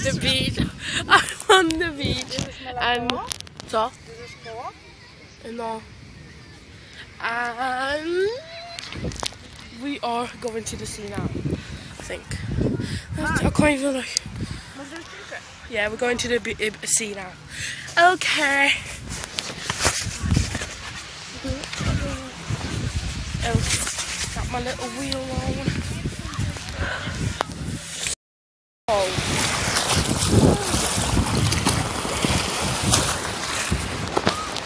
the beach. I'm on the beach. And so no. And we are going to the sea now, I think. I can't even look. Yeah, we're going to the sea now. Okay. Got my little wheel on. Oh.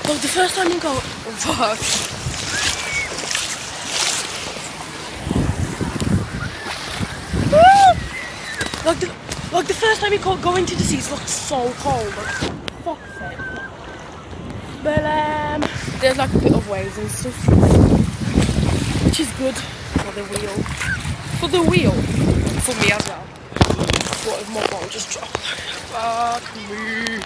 Well, the first time you go, fuck. Like the first time you go into the sea, it looks so cold. Like, fuck's sake. But there's like a bit of waves and stuff, which is good for the wheel. For the wheel, for me as well. What if my ball just dropped? Fuck me.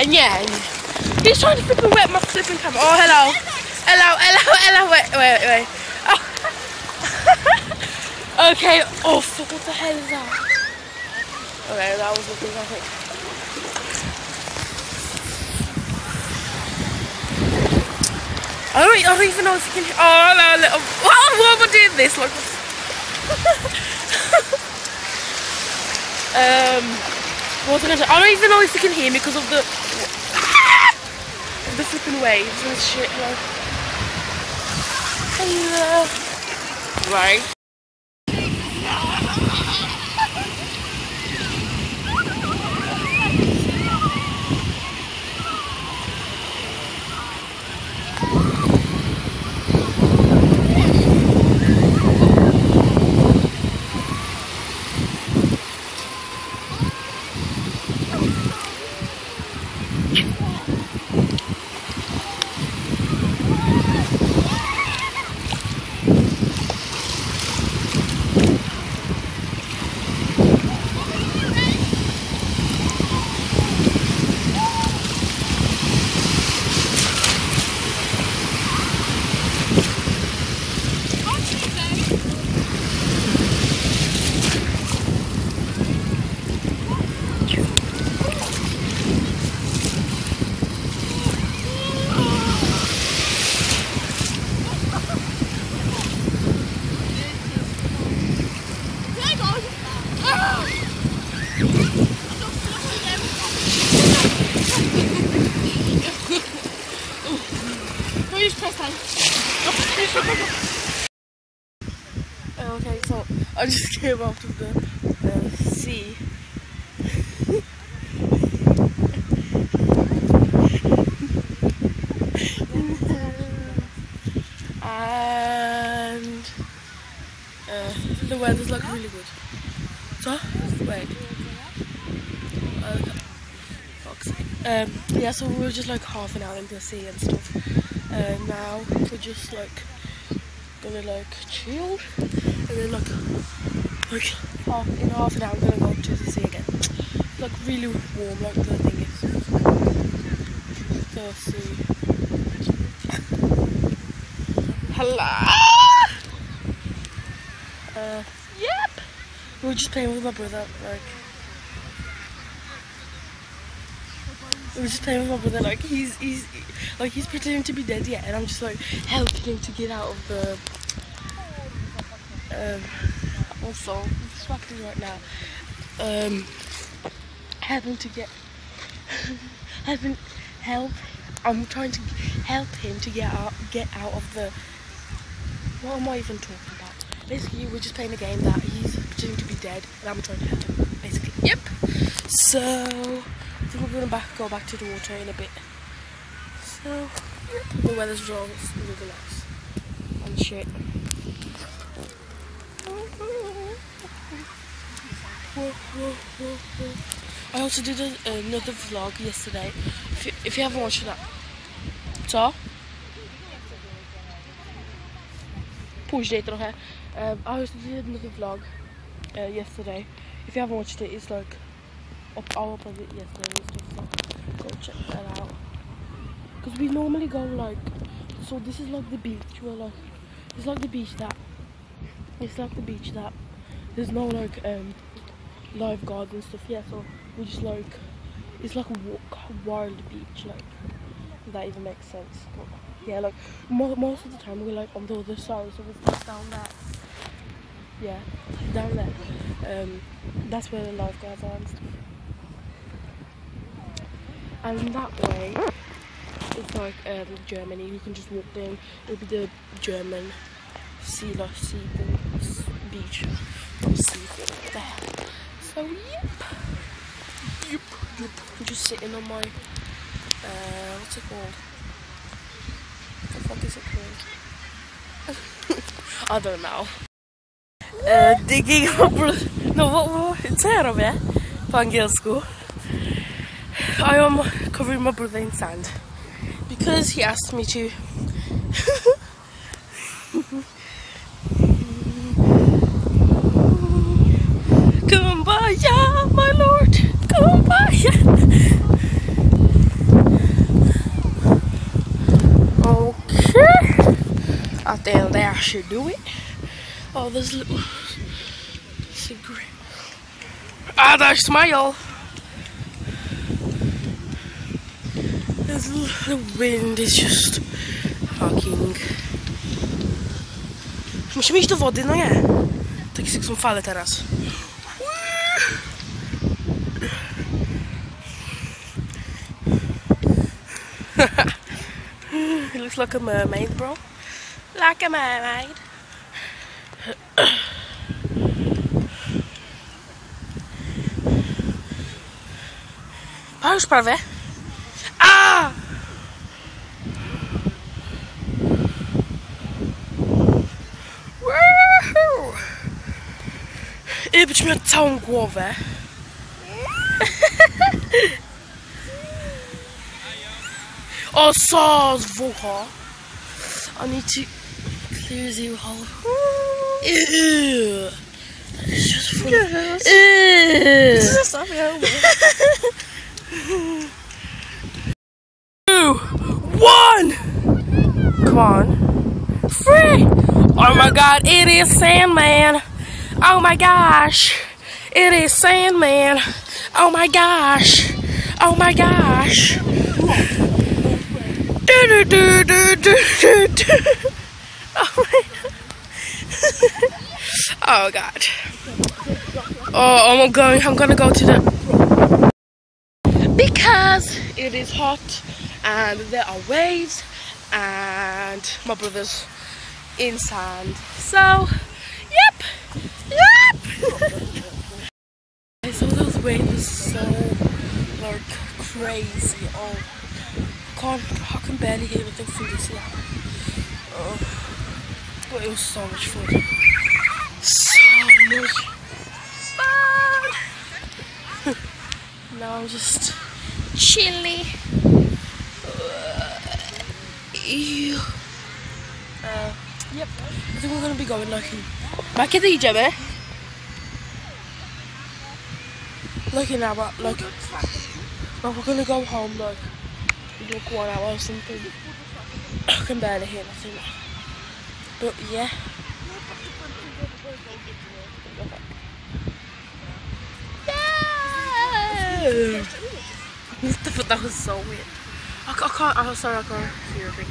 Yeah. He's trying to flip and wet my flipping camera. Oh, hello. Wait. Oh. Okay. Oh, fuck, what the hell is that? Okay, that was the thing, I think. I don't even know if you can. Oh, no, little. Why am I doing this? Like, what was I going to say? I don't even know if you can hear me because of the flipping waves and shit. Like, hello. Right. Okay, so I just came out of the sea. And the weather's like really good. So, wait. Yeah, so we were just like half an hour into the sea and stuff. Now we're just like gonna like chill, and then like in half an hour we're gonna go to the sea again. It's like really warm, like the thing is. The sea. Hello. Yep. We were just playing with my brother, like he's pretending to be dead yet, and I'm just like helping him to get out of the also I'm distracted right now. I'm trying to help him to get out of the, what am I even talking about? Basically we're just playing a game that he's pretending to be dead and I'm trying to help him, basically. Yep. So I think we're gonna go back to the water in a bit. So the weather's wrong, it's really nice and shit. I also did another vlog yesterday. If you haven't watched that, co? Później trochę. I also did another vlog yesterday. If you haven't watched it, it's like I'll upload it yesterday and stuff. So go check that out. Because we normally go like, so this is like the beach where like It's like the beach that. It's like the beach that. There's no like lifeguards and stuff. Yeah, so we just like. It's like a wild beach, like. If that even makes sense. But yeah, like most of the time we're like on the other side, so it's just down there. Yeah, down there. That's where the lifeguards are and stuff. And that way, it's like Germany. You can just walk down. It'll be the German seagull beach. Not seagull there. So yep. I'm just sitting on my what's it called? What the fuck is it called? I don't know. Digging no, what säger de på engelska? I am covering my brother in sand because he asked me to. Come by, yeah, my lord. Come by, yeah. Okay. I think that should do it. Oh, there's little cigarette. Ah, there's smile. The wind is just fucking. Musimy iść do wody, no nie? Takie są fale teraz. He looks like a mermaid, bro. Like a mermaid. A już prawie. A! I być miał całą głowę. O, co z wucha? I need to clear his ear hole. Ew. It's just full of... Ew. 2, 1. Come on. 3. Oh my god, it is Sandman. Oh my gosh. It is Sandman. Oh my gosh. Oh my gosh. Do, do, do, do, do, do. Oh my god. Oh god. Oh, I'm gonna go to the, because it is hot and there are waves and my brother's in sand. So, yep. So those waves are so like crazy. Oh, I can barely hear anything from this here. Oh, but it was so much fun. So much fun. Now I'm just chilly. Ew. Yep. I think we're gonna be going like back at the gym, like an hour, like we're gonna go home like in like 1 hour or something. I can barely hear nothing. But yeah. Yeah. That was so weird. I can't. I'm sorry, I can't hear a thing.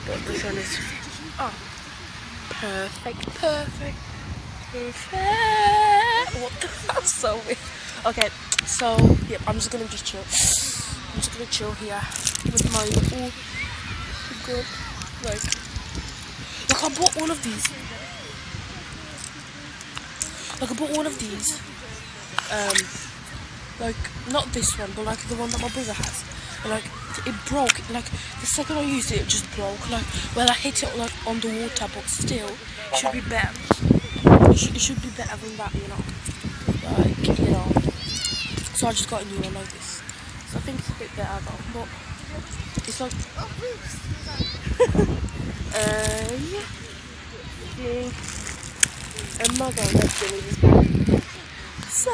But the sun is. Oh, perfect. What the? That's so weird. Okay, so yeah, I'm just gonna chill. I'm just gonna chill here with my good, like I bought one of these. Like I bought one of these. Like not this one, but like the one that my brother has. And like it broke. Like the second I used it, it just broke. Like well, I hit it like on the water, but still, it should be better. It should be better than that, you know. Like you know. So I just got a new one like this. So I think it's a bit better though, but it's like yeah. I'm not gonna let you. So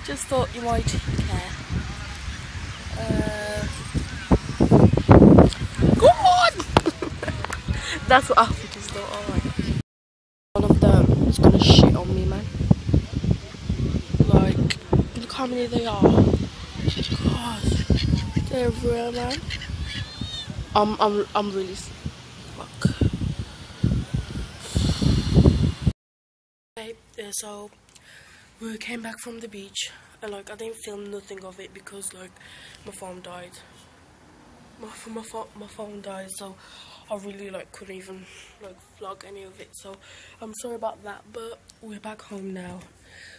just thought you might care. Go on! That's what outfit is though. Alright. One of them is gonna shit on me, man. Like, look how many they are. God, they're real, man. I'm really fuck. Okay, so we came back from the beach, and like I didn't film nothing of it because like my phone died. My phone died, so I really like couldn't even like vlog any of it. So I'm sorry about that, but we're back home now.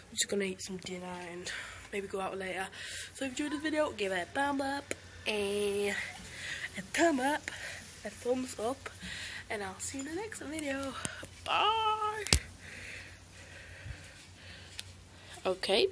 We're just gonna eat some dinner and maybe go out later. So if you enjoyed the video, give it a thumb up, a thumbs up, and I'll see you in the next video. Bye. Okay.